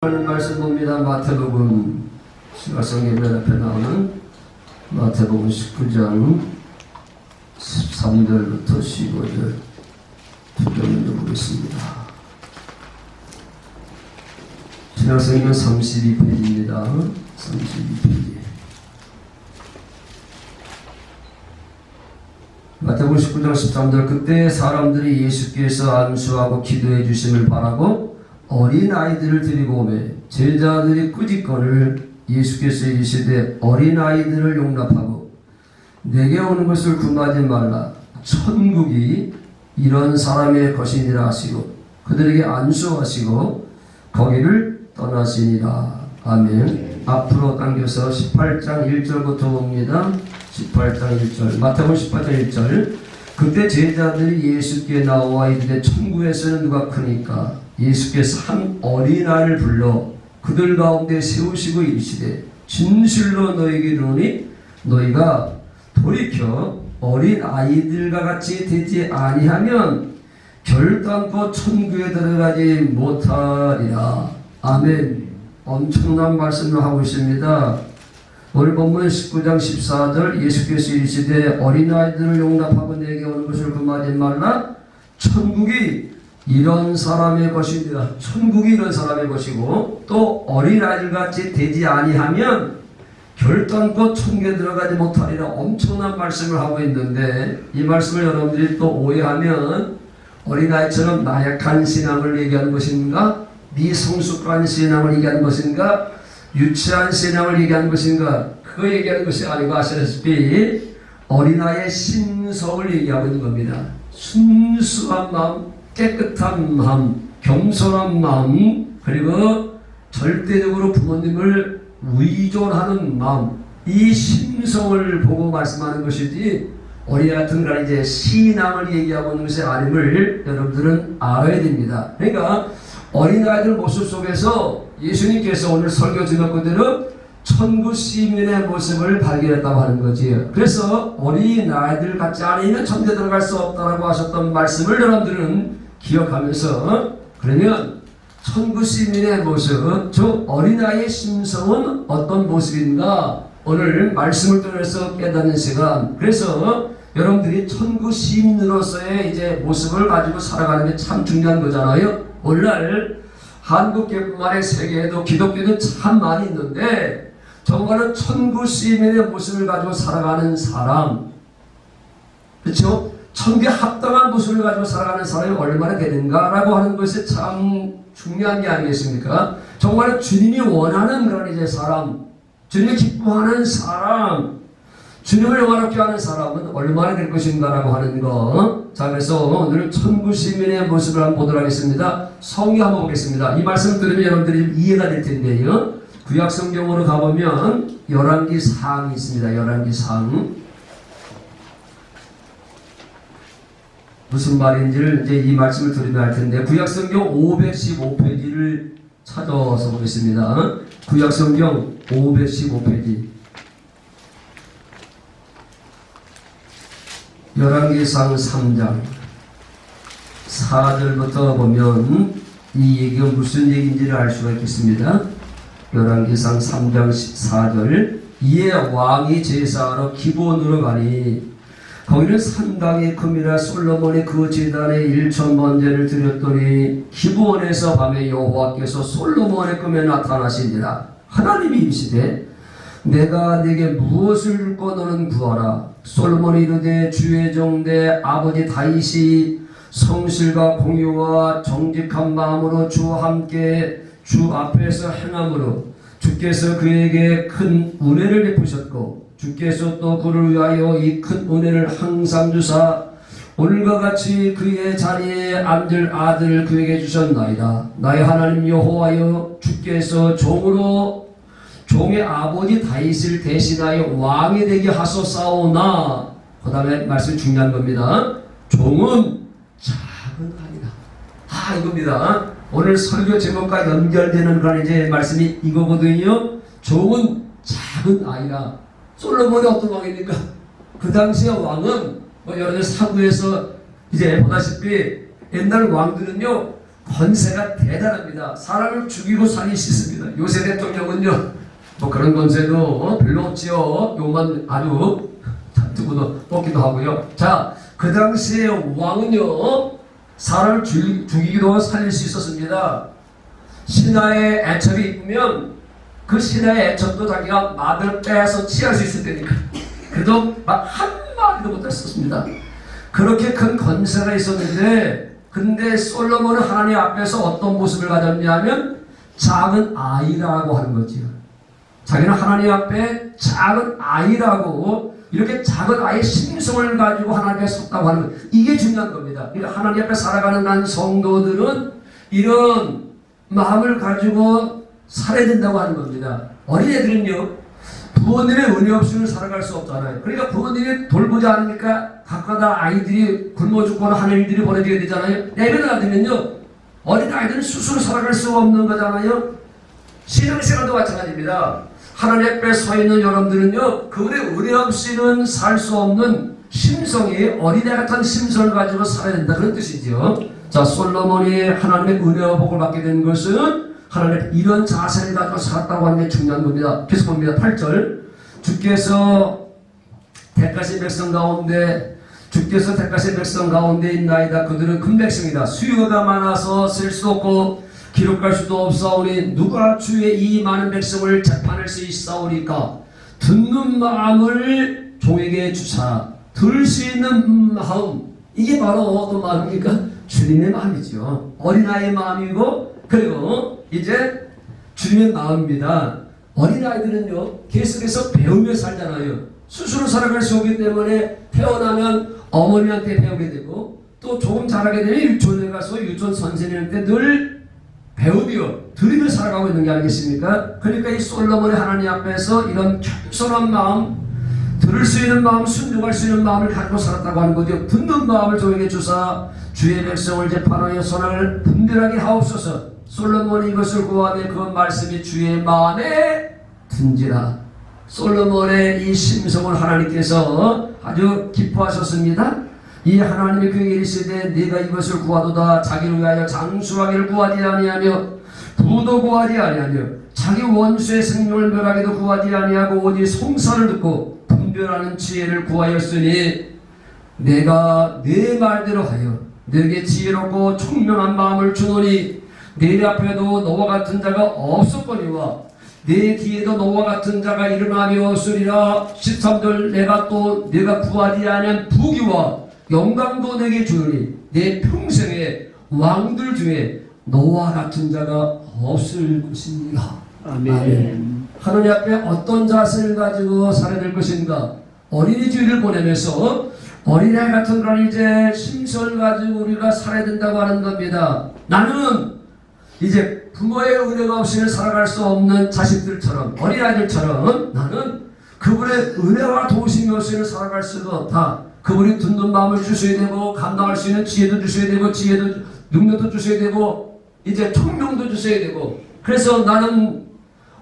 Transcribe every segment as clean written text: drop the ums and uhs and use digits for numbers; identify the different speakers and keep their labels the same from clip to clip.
Speaker 1: 하는 말씀 봅니다. 마태복음 신약성경 맨 앞에 나오는 마태복음 19장 13절부터 15절 두절을 보겠습니다. 신약성경 32페이지입니다. 32페이지. 마태복음 19장 13절. 그때 사람들이 예수께서 안수하고 기도해 주심을 바라고 어린 아이들을 데리고 오매 제자들이 꾸짖거늘 예수께서 이르시되 어린 아이들을 용납하고 내게 오는 것을 금하지 말라. 천국이 이런 사람의 것이니라 하시고 그들에게 안수하시고 거기를 떠나시니라. 아멘. 앞으로 당겨서 18장 1절부터 봅니다. 18장 1절. 마태복음 18장 1절. 그때 제자들이 예수께 나와 이르되 천국에서는 누가 크니까? 예수께서 한 어린아이를 불러 그들 가운데 세우시고 이르시되 진실로 너희에게 이르노니 너희가 돌이켜 어린 아이들과 같이 되지 아니하면 결단코 천국에 들어가지 못하리라. 아멘. 엄청난 말씀을 하고 있습니다. 오늘 본문 19장 14절. 예수께서 이르시되 어린아이들을 용납하고 내게 오는 것을 금하지 말라. 천국이 이런 사람의 것이니라. 천국이 이런 사람의 것이고 또 어린아이들같이 되지 아니하면 결단코 천국에 들어가지 못하리라. 엄청난 말씀을 하고 있는데 이 말씀을 여러분들이 또 오해하면 어린아이처럼 나약한 신앙을 얘기하는 것인가? 미성숙한 신앙을 얘기하는 것인가? 유치한 신앙을 얘기하는 것인가? 그거 얘기하는 것이 아니고 아시다시피 어린아이의 신성을 얘기하고 있는 겁니다. 순수한 마음, 깨끗한 마음, 겸손한 마음, 그리고 절대적으로 부모님을 의존하는 마음, 이 심성을 보고 말씀하는 것이지 어린아이 같은 걸 이제 신앙을 얘기하고 있는 것이 아님을 여러분들은 알아야 됩니다. 그러니까 어린아이들 모습 속에서 예수님께서 오늘 설교 제목대로 천국 시민의 모습을 발견했다고 하는 거지요. 그래서 어린아이들 같지 않으면 천국에 들어갈 수 없다라고 하셨던 말씀을 여러분들은 기억하면서 그러면 천국 시민의 모습, 즉 어린아이의 심성은 어떤 모습인가 오늘 말씀을 통해서 깨닫는 시간. 그래서 여러분들이 천국 시민으로서의 이제 모습을 가지고 살아가는 게 참 중요한 거잖아요. 오늘날 한국계뿐만 아니라 세계에도 기독교는 참 많이 있는데 정말로 천국 시민의 모습을 가지고 살아가는 사람, 그렇죠? 천국에 합당한 모습을 가지고 살아가는 사람이 얼마나 되는가라고 하는 것이 참 중요한 게 아니겠습니까? 정말 주님이 원하는 그런 이제 사람, 주님이 기뻐하는 사람, 주님을 영화롭게 하는 사람은 얼마나 될 것인가라고 하는 거. 자, 그래서 오늘 천국 시민의 모습을 한번 보도록 하겠습니다. 성경 한번 보겠습니다. 이 말씀을 들으면 여러분들이 이해가 될 텐데요. 구약 성경으로 가보면 열왕기 사항이 있습니다. 열왕기 사항. 무슨 말인지를 이제 이 말씀을 들으면 알 텐데 구약성경 515페이지를 찾아서 보겠습니다. 구약성경 515페이지 열왕기상 3장 4절부터 보면 이 얘기가 무슨 얘기인지를 알 수가 있겠습니다. 열왕기상 3장 14절. 이에 왕이 제사하러 기브온으로 가니 거기는 산당이 큼이라 솔로몬이 그 제단에 1,000번제를 드렸더니 기브온에서 밤에 여호와께서 솔로몬의 꿈에 나타나시니라. 하나님이 이르시되 내가 네게 무엇을 줄고 너는 구하라. 솔로몬이 이르되 주의 종대 아버지 다윗이 성실과 공의와 정직한 마음으로 주와 함께 주 앞에서 행함으로 주께서 그에게 큰 은혜를 베푸셨고 주께서 또 그를 위하여 이 큰 은혜를 항상 주사 오늘과 같이 그의 자리에 앉을 아들을 그에게 주셨나이다. 나의 하나님 여호와여 주께서 종으로 종의 아버지 다윗을 대신하여 왕이 되게 하소사오나. 그 다음에 말씀이 중요한 겁니다. 종은 작은 아이다. 이겁니다. 오늘 설교 제목과 연결되는 그런 이제 말씀이 이거거든요. 종은 작은 아이라. 솔로몬이 어떤 왕입니까? 그 당시의 왕은 여러분 사구에서 이제 보다시피 옛날 왕들은요 권세가 대단합니다. 사람을 죽이고 살릴 수 있습니다. 요새 대통령은요, 뭐 그런 권세도 별로 없지요. 요만 아주 잔뜩 뽑기도 하고요. 자, 그 당시에 왕은요, 사람을 죽이기도 하고 살릴 수 있었습니다. 신하의 애첩이 있으면 그 신하의 애첩도 자기가 막을 빼서 취할 수 있을 테니까. 그래도 막 한마디도 못했었습니다. 그렇게 큰 권세가 있었는데, 근데 솔로몬은 하나님 앞에서 어떤 모습을 가졌냐면 작은 아이라고 하는 거지요. 자기는 하나님 앞에 작은 아이라고, 이렇게 작은 아이의 심성을 가지고 하나님 앞에 섰다고 하는 것, 이게 중요한 겁니다. 하나님 앞에 살아가는 난 성도들은 이런 마음을 가지고 살아야 된다고 하는 겁니다. 어린애들은요, 부모님의 은혜 없이는 살아갈 수 없잖아요. 그러니까 부모님이 돌보지 않으니까 가끔가다 아이들이 굶어 죽거나 하는 일들이 벌어지게 되잖아요. 내면을 놔두면요, 어린아이들은 스스로 살아갈 수가 없는 거잖아요. 신앙생활도 마찬가지입니다. 하나님 앞에 서 있는 여러분들은요, 그분의 은혜 없이는 살 수 없는 심성이, 어린애 같은 심성을 가지고 살아야 된다, 그런 뜻이죠. 자, 솔로몬이 하나님의 은혜와 복을 받게 된 것은 하나님 이런 자세를 가지고 살았다고 하는 게 중요한 겁니다. 계속 봅니다. 8절. 주께서 택하신 백성 가운데 있나이다. 그들은 큰 백성이다. 수요가 많아서 쓸 수 없고 기록할 수도 없사오니 누가 주의 이 많은 백성을 재판할 수 있사오리까? 듣는 마음을 종에게 주사. 들을 수 있는 마음. 이게 바로 어떤 마음입니까? 주님의 마음이죠. 어린아이의 마음이고, 그리고 이제 주님의 마음입니다. 어린아이들은요, 계속해서 배우며 살잖아요. 스스로 살아갈 수 없기 때문에 태어나면 어머니한테 배우게 되고, 또 조금 자라게 되면 유치원에 가서 유치원 선생님한테 늘 배우며 들으며 살아가고 있는 게 아니겠습니까? 그러니까 이 솔로몬의 하나님 앞에서 이런 겸손한 마음, 들을 수 있는 마음, 순종할 수 있는 마음을 가지고 살았다고 하는 거죠. 듣는 마음을 종에게 주사 주의 백성을 재판하여 선악을 분별하게 하옵소서. 솔로몬이 이것을 구하되 그 말씀이 주의 마음에 든지라. 솔로몬의 이 심성을 하나님께서 아주 기뻐하셨습니다. 이 하나님의 그에게 이르시되 네가 이것을 구하도다. 자기를 위하여 장수하기를 구하지 아니하며 부도 구하지 아니하며 자기 원수의 생명을 멸하기도 구하지 아니하고 오직 송사를 듣고 분별하는 지혜를 구하였으니 내가 네 말대로 하여 너에게 지혜롭고 총명한 마음을 주노니 내 앞에도 너와 같은 자가 없었거니와 내 뒤에도 너와 같은 자가 일어나며 없으리라. 13절. 내가 구하지 아니한 부귀와 영광도 내게 주노니 내 평생에 왕들 중에 너와 같은 자가 없을 것입니다. 아멘. 하느님 앞에 어떤 자세를 가지고 살아야 될 것인가? 어린이 주일을 보내면서 어린애 같은 그런 이제 심성을 가지고 우리가 살아야 된다고 하는 겁니다. 나는 이제 부모의 은혜가 없이는 살아갈 수 없는 자식들처럼, 어린아이들처럼 나는 그분의 은혜와 도우심이 없이는 살아갈 수가 없다. 그분이 듣는 마음을 주셔야 되고, 감당할 수 있는 지혜도 주셔야 되고, 지혜도 능력도 주셔야 되고, 이제 총명도 주셔야 되고. 그래서 나는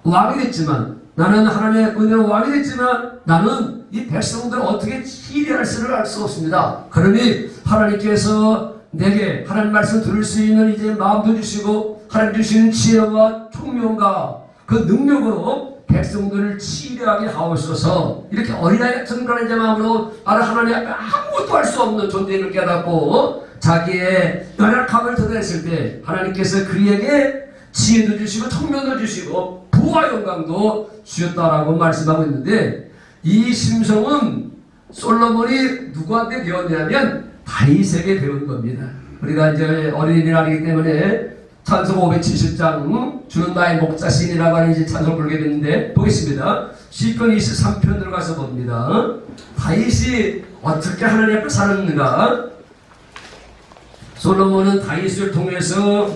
Speaker 1: 왕이 됐지만, 나는 하나님의 은혜로 왕이 됐지만, 나는 이 백성들을 어떻게 치리할 수를 알 수 없습니다. 그러니 하나님께서 내게 하나님 말씀 들을 수 있는 이제 마음도 주시고, 하나님 주시는 지혜와 총명과 그 능력으로 백성들을 치료하게 하옵소서. 이렇게 어린아이 같은 그런 이제 마음으로 나는 하나님 앞에 아무것도 할 수 없는 존재를 깨닫고 자기의 연약함을 드러냈을 때 하나님께서 그에게 지혜도 주시고 총명도 주시고 부와 영광도 주셨다라고 말씀하고 있는데, 이 심성은 솔로몬이 누구한테 배웠냐면 다윗에게 배운 겁니다. 우리가 이제 어린이날이기 때문에 찬송 570장 주는 나의 목자신이라고 하는 이제 찬송을 부르게 됐는데, 보겠습니다. 시편 23편 들어가서 봅니다. 다윗이 어떻게 하나님 앞에 살았는가? 솔로몬은 다윗을 통해서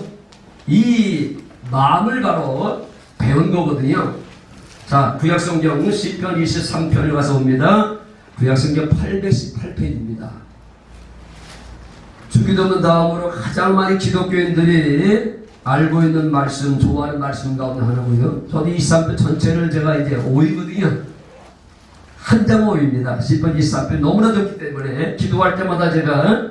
Speaker 1: 이 마음을 바로 배운 거거든요. 자, 구약성경 시편 23편을 가서 봅니다. 구약성경 818페이지입니다. 주기도문 다음으로 가장 많이 기독교인들이 알고 있는 말씀, 좋아하는 말씀 가운데 하나고요. 저도 23편 전체를 제가 이제 5위거든요. 한 장 5위입니다. 시편 23편 너무나 좋기 때문에 기도할 때마다 제가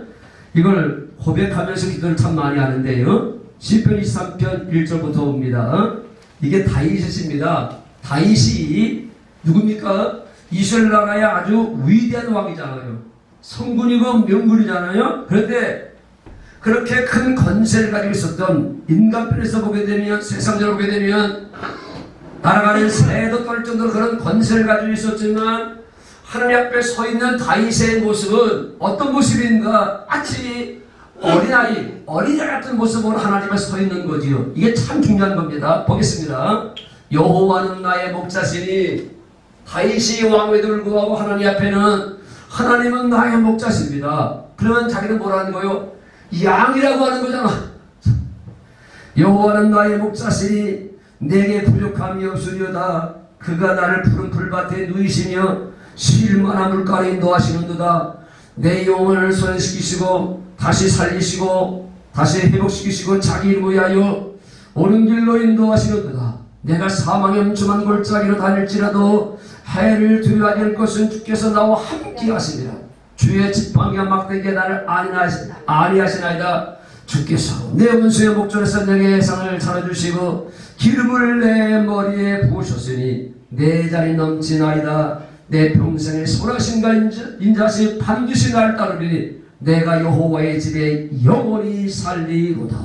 Speaker 1: 이걸 고백하면서 기도를 참 많이 하는데요. 시편 23편 1절부터 옵니다. 이게 다윗입니다. 다윗이 누굽니까? 이스라엘 나라의 아주 위대한 왕이잖아요. 성군이고 명군이잖아요. 그런데 그렇게 큰 권세를 가지고 있었던, 인간편에서 보게 되면, 세상적으로 보게 되면 날아가는 새도 떨 정도로 그런 권세를 가지고 있었지만, 하나님 앞에 서 있는 다윗의 모습은 어떤 모습인가? 마치 어린아이, 어린애 같은 모습으로 하나님 앞에 서 있는 거지요. 이게 참 중요한 겁니다. 보겠습니다. 여호와는 나의 목자시니, 다윗이 왕에도 불구하고 하나님 앞에는 하나님은 나의 목자십니다. 그러면 자기는 뭐라는 거요? 양이라고 하는 거잖아. 여호와는 나의 목자시니 내게 부족함이 없으리로다. 그가 나를 푸른 풀밭에 누이시며 쉴 만한 물가에 인도하시는도다. 내 영혼을 소생시키시고 다시 살리시고 다시 회복시키시고 자기 이름을 위하여 옳은 길로 인도하시는도다. 내가 사망의 음침한 골짜기로 다닐지라도 해를 두려워하지 않을 것은 주께서 나와 함께 하시니라. 주의 지팡이와 막대기에 나를 안위하시나이다. 주께서 내 원수의 목전에서 내게 해상을 차려주시고 기름을 내 머리에 부으셨으니 내 잔이 넘치나이다. 내 평생의 선하신가 인자시 반드시 나를 따르리니 내가 여호와의 집에 영원히 살리로다.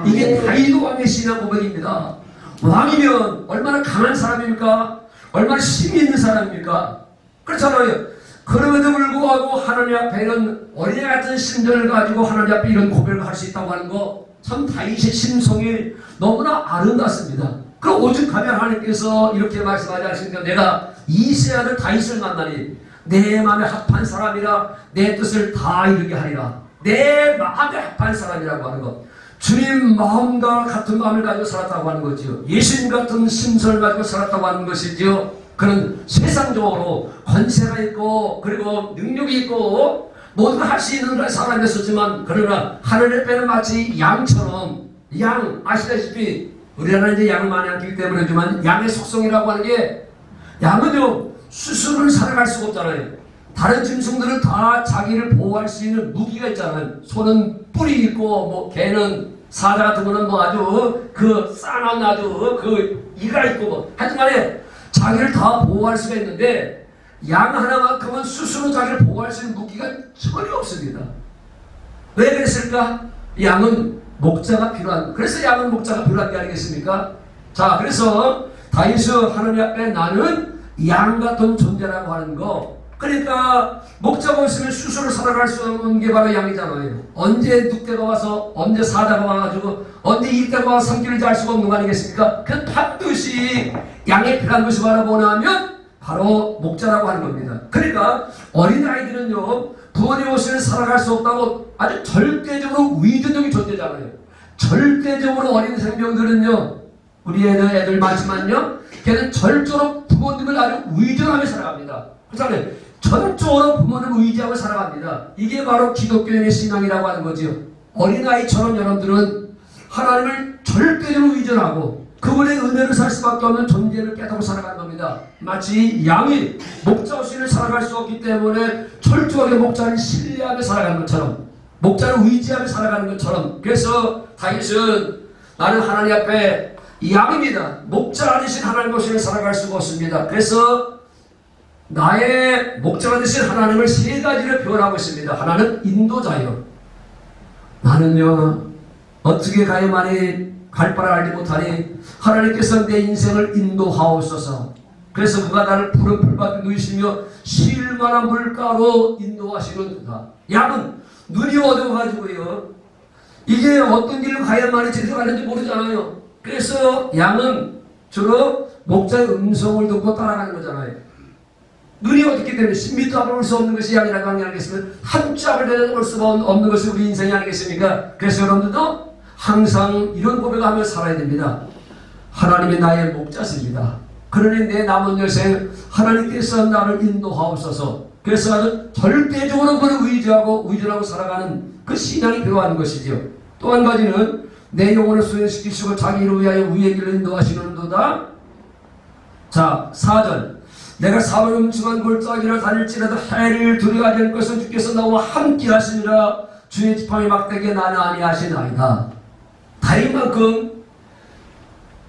Speaker 1: 이게 다윗 왕의 신앙 고백입니다. 왕이면 얼마나 강한 사람입니까? 얼마나 힘이 있는 사람입니까? 그렇잖아요. 그럼에도 불구하고 하나님 앞에는 어린애 같은 심정을 가지고 하나님 앞에 이런 고백을 할 수 있다고 하는 거, 참 다윗의 심성이 너무나 아름답습니다. 그럼 오죽하면 하나님께서 이렇게 말씀하지 않으십니까? 내가 이세 아들 다윗을 만나니 내 마음에 합한 사람이라 내 뜻을 다 이루게 하리라. 내 마음에 합한 사람이라고 하는 것, 주님 마음과 같은 마음을 가지고 살았다고 하는 거지요. 예수님 같은 심성을 가지고 살았다고 하는 것이지요. 그는 세상적으로 권세가 있고 그리고 능력이 있고 모든 걸 할 수 있는 사람이었지만, 그러나 하늘 앞에는 마치 양처럼, 양 아시다시피 우리나라는 이제 양을 많이 안 키우기 때문에 하지만 양의 속성이라고 하는 게, 양은요 스스로를 살아갈 수가 없잖아요. 다른 짐승들은 다 자기를 보호할 수 있는 무기가 있잖아요. 소는 뿔이 있고, 뭐 개는, 사자 같은 거는 뭐 아주 그 쌍한 아주 그 이가 있고, 뭐 하여튼간에 자기를 다 보호할 수가 있는데, 양 하나만큼은 스스로 자기를 보호할 수 있는 무기가 전혀 없습니다. 왜 그랬을까? 양은 목자가 필요한, 그래서 양은 목자가 필요한 게 아니겠습니까? 자, 그래서 다윗은 하나님 앞에 나는 양 같은 존재라고 하는 거, 그러니까 목자가 없으면 스스로 살아갈 수 없는 게 바로 양이잖아요. 언제 늑대가 와서, 언제 사자가 와가지고, 언제 이때가 와서 산길을 잘 수가 없는 거 아니겠습니까? 그 반드시 양에 필요한 것이 바로 뭐냐면 바로 목자라고 하는 겁니다. 그러니까 어린아이들은요 부모님 없이는 살아갈 수 없다고 아주 절대적으로 위전적인 존재잖아요. 절대적으로 어린 생명들은요, 우리 애들 많지만요, 걔는 절대로 부모님을 아주 의존하며 살아갑니다. 그렇잖아요. 전적으로 부모님을 의지하고 살아갑니다. 이게 바로 기독교인의 신앙이라고 하는 거죠. 어린아이처럼 여러분들은 하나님을 절대적으로 의존하고 그분의 은혜를 살 수밖에 없는 존재를 깨닫고 살아가는 겁니다. 마치 양이 목자 없이는 살아갈 수 없기 때문에 철저하게 목자를 신뢰하며 살아가는 것처럼, 목자를 의지하며 살아가는 것처럼, 그래서 다윗은 나는 하나님 앞에 양입니다. 목자 되신 하나님 없이는 살아갈 수가 없습니다. 그래서 나의 목자가 되신 하나님을 세 가지를 표현하고 있습니다. 하나는 인도자요. 나는요 어떻게 가야만이 갈 바를 알지 못하니 하나님께서 내 인생을 인도하옵소서. 그래서 그가 나를 푸른 풀밭에 누이시며 쉴 만한 물가로 인도하시는도다. 양은 눈이 어두워가지고요, 이게 어떤 길로 가야만이 제대로 가는지 모르잖아요. 그래서 양은 주로 목자의 음성을 듣고 따라가는 거잖아요. 눈이 어둡기 때문에 10m 앞을 볼 수 없는 것이 양이라고 하는 게 아니겠습니까? 한 치 앞을 내다볼 수가 없는 것이 우리 인생이 아니겠습니까? 그래서 여러분들도 항상 이런 고백을 하며 살아야 됩니다. 하나님이 나의 목자십니다. 그러니 내 남은 여생 하나님께서 나를 인도하옵소서. 그래서 나는 절대적으로 그를 의지하고 의존하고 살아가는 그 신앙이 필요한 것이지요. 또 한 가지는 내 영혼을 수행시키시고 자기 이름을 위하여 위의 길로 인도하시는도다. 자, 4절. 내가 사망의 음침한 골짜기를 다닐지라도 해를 두려워하지 않을 것은 주께서 나와 함께 하시니라. 주의 지팡이 막대기에 나는 아니하시나이다. 다윗만큼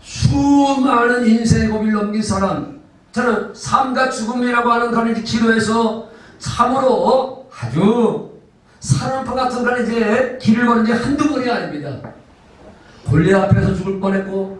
Speaker 1: 수많은 인생의 고비를 넘긴 사람, 저는 삶과 죽음이라고 하는 그런 기로에서 참으로 아주 사람파 같은 그런 이제 길을 걸은 지 한두 번이 아닙니다. 골리앗 앞에서 죽을 뻔했고,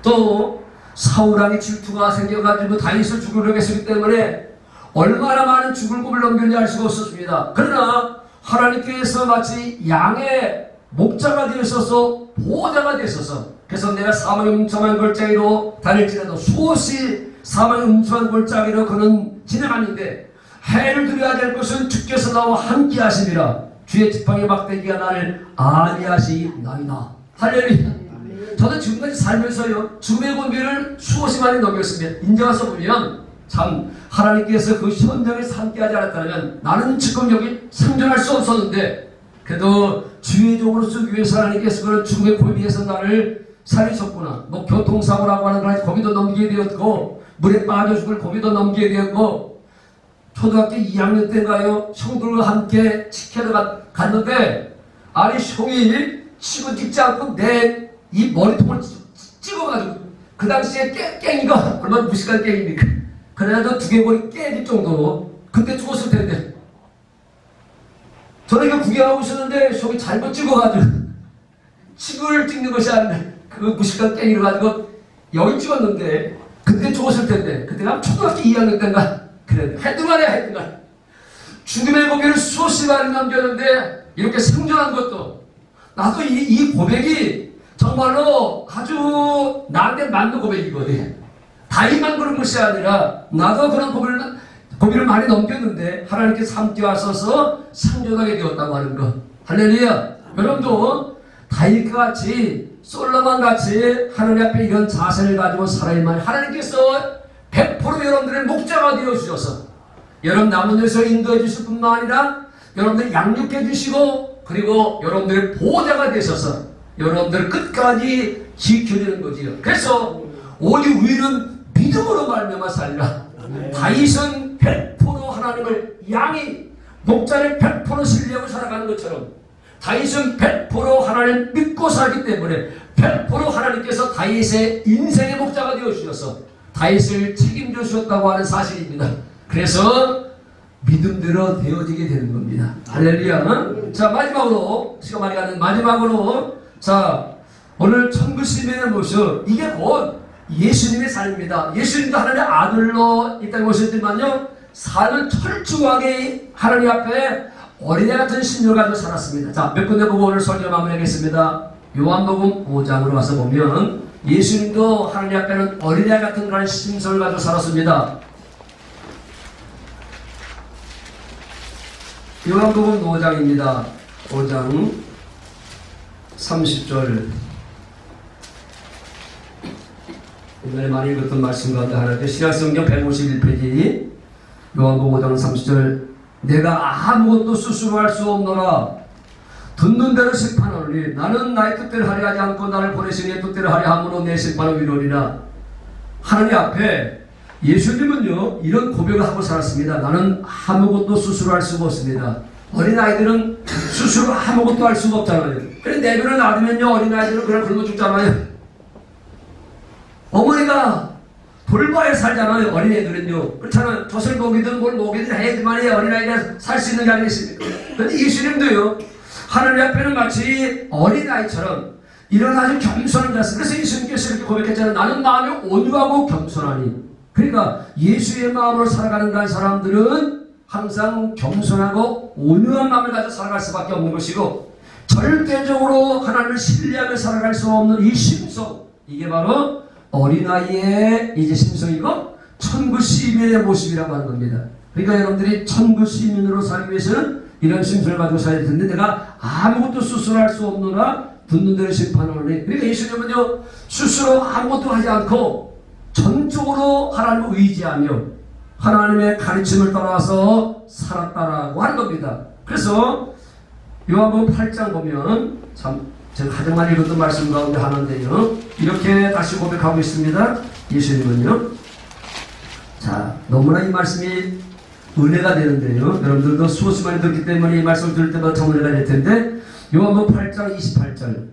Speaker 1: 또 사울왕의 질투가 생겨가지고 다윗을 죽으려고 했기 때문에 얼마나 많은 죽을 고비를 넘겼는지 알 수가 없었습니다. 그러나 하나님께서 마치 양의 목자가 되어서 보호자가 되어서, 그래서 내가 사망의 음침한 골짜기로 다닐지라도 수없이 사망의 음침한 골짜기로 그는 지나갔는데 해를 두려워야 될 것은 주께서 나와 함께 하심이라. 주의 지팡이 막대기가 나를 안위하시나이다. 할렐루야. 저는 지금까지 살면서요, 죽음의 고비를 수없이 많이 넘겼습니다. 인제 와서 보면 참 하나님께서 그 현장에서 함께하지 않았다면 나는 지금 여기 생존할 수 없었는데, 그래도 주의 종으로 쓰기 위해서 하나님께서 그런 죽음의 고비에서 나를 살리셨구나. 뭐 교통사고라고 하는 걸 거기도 넘기게 되었고, 물에 빠져 죽을 고비도 넘기게 되었고, 초등학교 2학년 때인가요, 형들과 함께 치켜도 갔는데, 아니 형이 치고 찍지 않고 내 이 머리통을 찍어가지고, 그 당시에 깽이가 얼마나 무식한 깽입니까? 그래도 두개골이 깨질 정도로 그때 죽었을 텐데, 저는 이거 구경하고 있었는데 형이 잘못 찍어가지고 칩을 찍는 것이 아니라 그 무식한 깽이를 가지고 여기 찍었는데 그때 죽었을 텐데, 그때가 초등학교 2학년 때인가 그래, 하여튼간에 죽음의 고비를 수없이 많이 넘겼는데 이렇게 생존한 것도, 나도 이 고백이 정말로 아주 나한테 맞는 고백이거든. 다윗만 그런 것이 아니라 나도 그런 고비를 많이 넘겼는데 하나님께서 함께 하셔서 생존하게 되었다고 하는 것. 할렐루야. 여러분도 다윗과 같이, 솔로몬 같이 하나님 앞에 이런 자세를 가지고 살아야만 하나님께서 100% 여러분들의 목자가 되어주셔서 여러분 남은 데서 인도해 주실 뿐만 아니라 여러분들 양육해 주시고, 그리고 여러분들의 보호자가 되셔서 여러분들을 끝까지 지켜주는 거지요. 그래서 오직 우리는 믿음으로 말미암아 살리라. 다윗은 100% 하나님을 양이 목자를 100% 신뢰하고 살아가는 것처럼 다윗은 100% 하나님을 믿고 살기 때문에 100% 하나님께서 다윗의 인생의 목자가 되어주셔서 다윗을 책임져 주셨다고 하는 사실입니다. 그래서 믿음대로 되어지게 되는 겁니다. 할렐루야. 자, 마지막으로, 시간 많이 가는 마지막으로, 자, 오늘 천국 시민의 모습, 이게 곧 예수님의 삶입니다. 예수님도 하나님의 아들로 이 땅에 오셨지만요, 삶을 철저하게 하나님 앞에 어린애 같은 심령을 가지고 살았습니다. 자, 몇 군데 보고 오늘 설교 마무리하겠습니다. 요한복음 5장으로 와서 보면 예수님도 하나님 앞에는 어린애 같은 그런 심성을 가지고 살았습니다. 요한복음 5장입니다. 5장 30절. 옛날에 많이 읽었던 말씀 가운데 하나인데, 신약성경 151페이지 요한복음 5장 30절. 내가 아무것도 스스로 할 수 없노라. 듣는 대로 심판하노니 나는 나의 뜻대로 하려 하지 않고 나를 보내신 이의 뜻대로 하려 함으로 내 심판을 이루리라. 하나님 앞에 예수님은요, 이런 고백을 하고 살았습니다. 나는 아무것도 스스로 할 수가 없습니다. 어린아이들은 스스로 아무것도 할 수가 없잖아요. 그래, 내버려 놔두면요, 어린아이들은 그냥 굶어 죽잖아요. 어머니가 돌봐야 살잖아요, 어린애들은요. 그렇잖아요. 젖을 먹이든 뭘 먹이든 해야지만 어린아이가 살 수 있는 게 아니겠습니까? 그런데 예수님도요, 하나님 앞에는 마치 어린아이처럼 이런 아주 겸손한 자세. 그래서 예수님께서 이렇게 고백했잖아요. 나는 마음이 온유하고 겸손하니. 그러니까 예수의 마음으로 살아가는 사람들은 항상 겸손하고 온유한 마음을 가지고 살아갈 수밖에 없는 것이고, 절대적으로 하나님을 신뢰하며 살아갈 수 없는 이 심성, 이게 바로 어린아이의 이제 심성이고 천국 시민의 모습이라고 하는 겁니다. 그러니까 여러분들이 천국 시민으로 살기 위해서는 이런 심성을 가지고 살아야 되는데, 내가 아무것도 스스로 할 수 없노라 듣는 대로 심판하노니. 그러니까 예수님은요, 스스로 아무것도 하지 않고 전적으로 하나님을 의지하며 하나님의 가르침을 따라서 살았다라고 하는 겁니다. 그래서 요한복음 8장 보면 참 제가 가장 많이 읽었던 말씀 가운데 하나인데요, 이렇게 다시 고백하고 있습니다. 예수님은요, 자, 너무나 이 말씀이 은혜가 되는데요, 여러분들도 수없이 많이 듣기 때문에 이 말씀을 들을 때마다 참 은혜가 될 텐데, 요한복음 8장 28절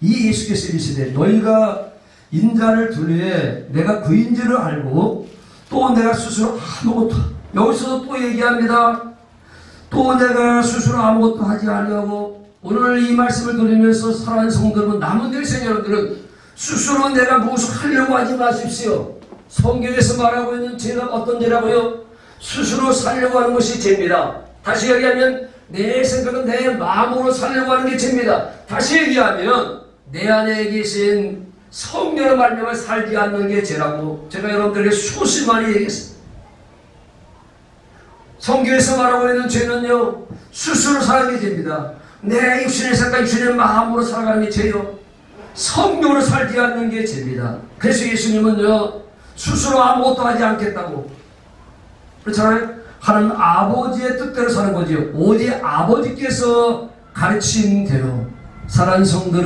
Speaker 1: 이 예수께서 이르시되 너희가 인자를 두려에 내가 그인 줄을 알고 또 내가 스스로 아무것도 여기서도 또 얘기합니다. 또 내가 스스로 아무것도 하지 아니하고 오늘 이 말씀을 들으면서 사랑하는 성도들은 남은 일생 여러분들은 스스로 내가 무엇을 하려고 하지 마십시오. 성경에서 말하고 있는 죄가 어떤 죄라고요? 스스로 살려고 하는 것이 죄입니다. 다시 얘기하면 내 생각은 내 마음으로 살려고 하는 게 죄입니다. 다시 얘기하면 내 안에 계신 성령의 말씀을 살지 않는 게 죄라고 제가 여러분들에게 수십 많이 얘기했습니다. 성경에서 말하고 있는 죄는요, 스스로 살아가는 게 죄입니다. 내 육신의 생각, 육신의 마음으로 살아가는 게 죄요. 성령으로 살지 않는 게 죄입니다. 그래서 예수님은요, 스스로 아무것도 하지 않겠다고. 그렇잖아요? 하나님 아버지의 뜻대로 사는 거지요. 오직 아버지께서 가르친 대로. 사랑하는 성도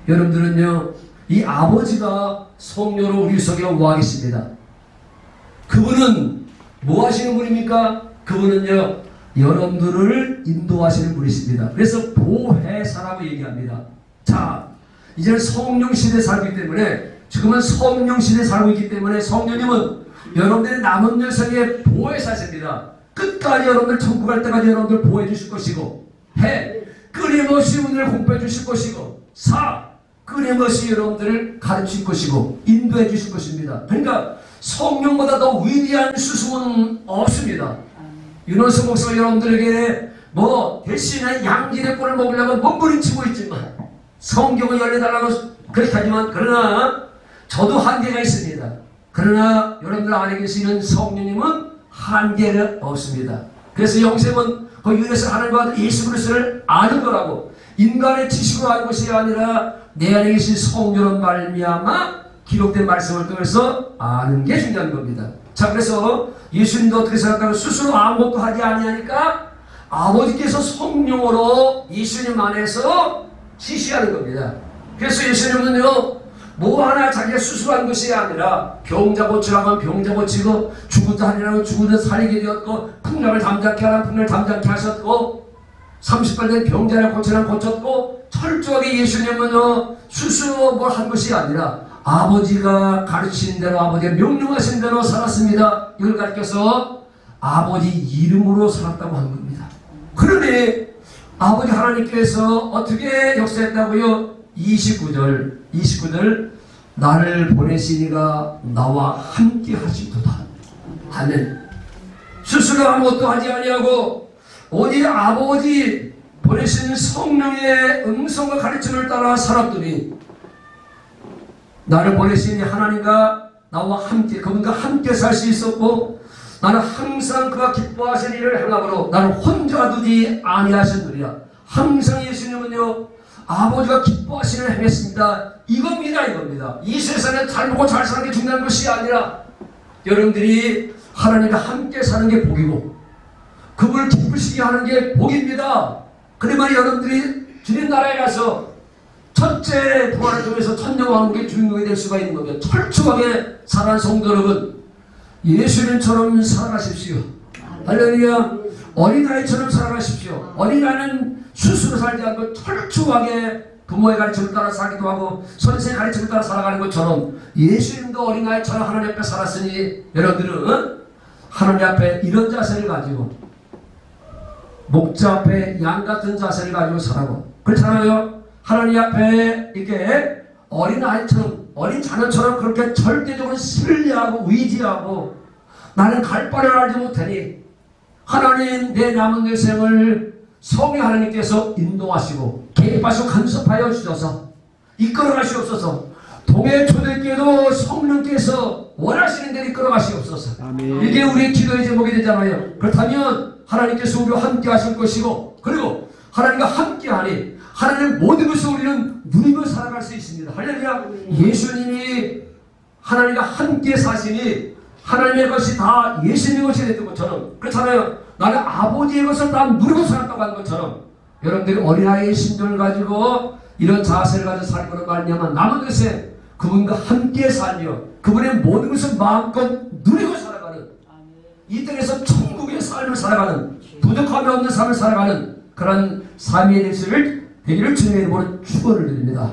Speaker 1: 여러분들은요, 이 아버지가 성령으로 우리 속에 와 계십니다. 그분은 뭐 하시는 분입니까? 그분은요, 여러분들을 인도하시는 분이십니다. 그래서 보혜사라고 얘기합니다. 자, 이제는 성령 시대에 살고 있기 때문에, 지금은 성령 시대에 살고 있기 때문에 성령님은 여러분들의 남은 열성의 보혜사십니다. 끝까지 여러분들 천국 갈 때까지 여러분들 보호해 주실 것이고, 끊임없이 은혜를 공부해 주실 것이고, 끊임없이 여러분들을 가르칠 것이고 인도해 주실 것입니다. 그러니까 성령보다 더 위대한 스승은 없습니다. 윤원수 목사가 여러분들에게 대신에 양질의 꼴을 먹으려면 몸부림치고 있지만 성경을 열려달라고 그렇게 하지만 그러나 저도 한계가 있습니다. 그러나 여러분들 안에 계시는 성령님은 한계가 없습니다. 그래서 영생은 그 유에서 하나님과 예수 그리스도를 아는 거라고, 인간의 지식으로 아는 것이 아니라 내 안에 계신 성령으로 말미암아 기록된 말씀을 통해서 아는 게 중요한 겁니다. 자, 그래서 예수님도 어떻게 생각하면 스스로 아무것도 하지 아니하니까 아버지께서 성령으로 예수님 안에서 지시하는 겁니다. 그래서 예수님은요, 뭐 하나 자기가 스스로 한 것이 아니라 병자 고치라고 하면 병자 고치고, 죽은 자 살리라고 죽은 자 살리게 되었고, 풍랑을 잠잠케 하라면 풍랑을 잠잠케 하셨고, 30발 된 병자를 고치라면 고쳤고, 철저하게 예수님은요, 스스로 뭘 한 것이 아니라 아버지가 가르친 대로, 아버지가 명령하신 대로 살았습니다. 이걸 가르쳐서 아버지 이름으로 살았다고 한 겁니다. 그러니 아버지 하나님께서 어떻게 역사했다고요? 29절 나를 보내시니가 나와 함께 하시도다. 아멘. 스스로 아무것도 하지 아니하고 오직 아버지 보내신 성령의 음성과 가르침을 따라 살았더니 나를 보내신 하나님과 나와 함께, 그분과 함께 살 수 있었고, 나는 항상 그가 기뻐하신 일을 행함으로 나를 혼자 두지 아니하셨느니라. 항상 예수님은요, 아버지가 기뻐하시는 일을 행했습니다. 이겁니다. 이 세상에 잘 먹고 잘 사는 게 중요한 것이 아니라 여러분들이 하나님과 함께 사는 게 복이고 그분을 기쁘시게 하는 게 복입니다. 그러면 여러분들이 주님 나라에 가서 첫째 부활을 통해서 천년왕국의 주인공이 될 수가 있는 겁니다. 철저하게 살아난 성도 여러분, 예수님처럼 살아가십시오. 할렐루야. 어린아이처럼 살아가십시오. 어린아이는 스스로 살지 않고 철저하게 부모의 가르침을 따라 살기도 하고 선생의 가르침을 따라 살아가는 것처럼 예수님도 어린아이처럼 하나님 앞에 살았으니 여러분들은 하나님 앞에 이런 자세를 가지고 목자 앞에 양 같은 자세를 가지고 살아고, 그렇잖아요. 하나님 앞에 이렇게 어린아이처럼, 어린 자녀처럼 그렇게 절대적으로 신뢰하고 의지하고 나는 갈 바를 알지 못하니 하나님 내 남은 여생을 성령 하나님께서 인도하시고 개입하시고 간섭하여 주셔서 이끌어 가시옵소서. 동해 초대교회도 성령께서 원하시는 대로 이끌어 가시옵소서. 아멘. 이게 우리의 기도의 제목이 되잖아요. 그렇다면 하나님께서 우리와 함께 하실 것이고, 그리고 하나님과 함께 하니 하나님의 모든 것을 우리는 누리며 살아갈 수 있습니다. 할렐루야. 예수님이 하나님과 함께 사시니 하나님의 것이 다 예수님의 것이 됐던 것처럼, 그렇잖아요. 나는 아버지의 것을 다 누리고 살았다고 하는 것처럼 여러분들이 어린아이의 심정을 가지고 이런 자세를 가지고 살고는 말미암아 남은 것에 그분과 함께 살며 그분의 모든 것을 마음껏 누리고 살아가는, 이 땅에서 천국의 삶을 살아가는, 부족함이 없는 삶을 살아가는 그런 삶의 되기를 주님의 이름으로 축원을 드립니다.